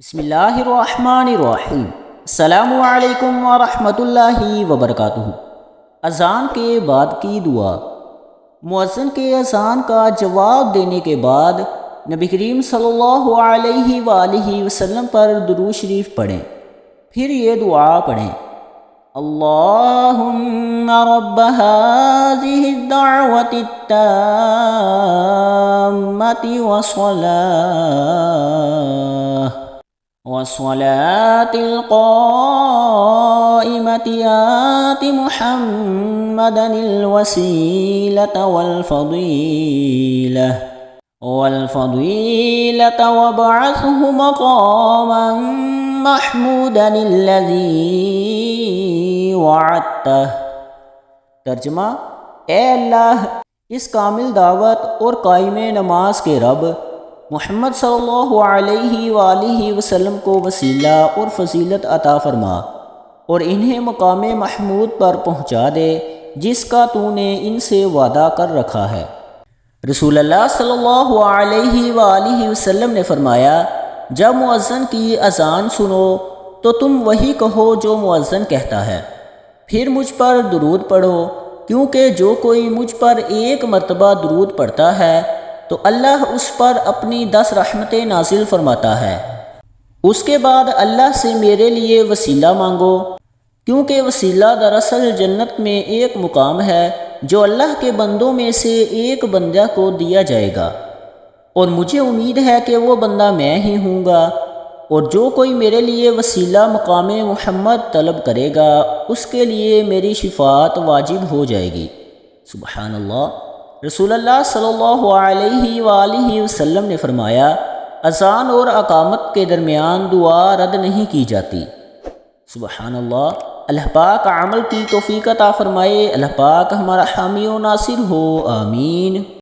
بسم اللہ الرحمن الرحیم۔ السلام علیکم ورحمۃ اللہ وبرکاتہ۔ اذان کے بعد کی دعا۔ مؤذن کے اذان کا جواب دینے کے بعد نبی کریم صلی اللہ علیہ وآلہ وسلم پر درود شریف پڑھیں، پھر یہ دعا پڑھیں: اللہم رب هذه الدعوة التامة والصلاة القائمة آت محمدا الوسيلة والفضيلة وابعثه مقاما محمودا الذي وعدته۔ ترجمہ: اے اللہ، اس کامل دعوت اور قائم نماز کے رب محمد صلی اللہ علیہ وآلہ وسلم کو وسیلہ اور فضیلت عطا فرما اور انہیں مقام محمود پر پہنچا دے جس کا تو نے ان سے وعدہ کر رکھا ہے۔ رسول اللہ صلی اللہ علیہ وآلہ وسلم نے فرمایا، جب مؤذن کی اذان سنو تو تم وہی کہو جو مؤذن کہتا ہے، پھر مجھ پر درود پڑھو، کیونکہ جو کوئی مجھ پر ایک مرتبہ درود پڑھتا ہے تو اللہ اس پر اپنی 10 رحمتیں نازل فرماتا ہے۔ اس کے بعد اللہ سے میرے لیے وسیلہ مانگو، کیونکہ وسیلہ دراصل جنت میں ایک مقام ہے جو اللہ کے بندوں میں سے ایک بندہ کو دیا جائے گا، اور مجھے امید ہے کہ وہ بندہ میں ہی ہوں گا، اور جو کوئی میرے لیے وسیلہ مقام محمد طلب کرے گا اس کے لیے میری شفاعت واجب ہو جائے گی۔ سبحان اللہ۔ رسول اللہ صلی اللہ علیہ وآلہ وسلم نے فرمایا، اذان اور اقامت کے درمیان دعا رد نہیں کی جاتی۔ سبحان اللہ۔ اللہ پاک عمل کی توفیق عطا فرمائے۔ اللہ پاک ہمارا حامی و ناصر ہو، آمین۔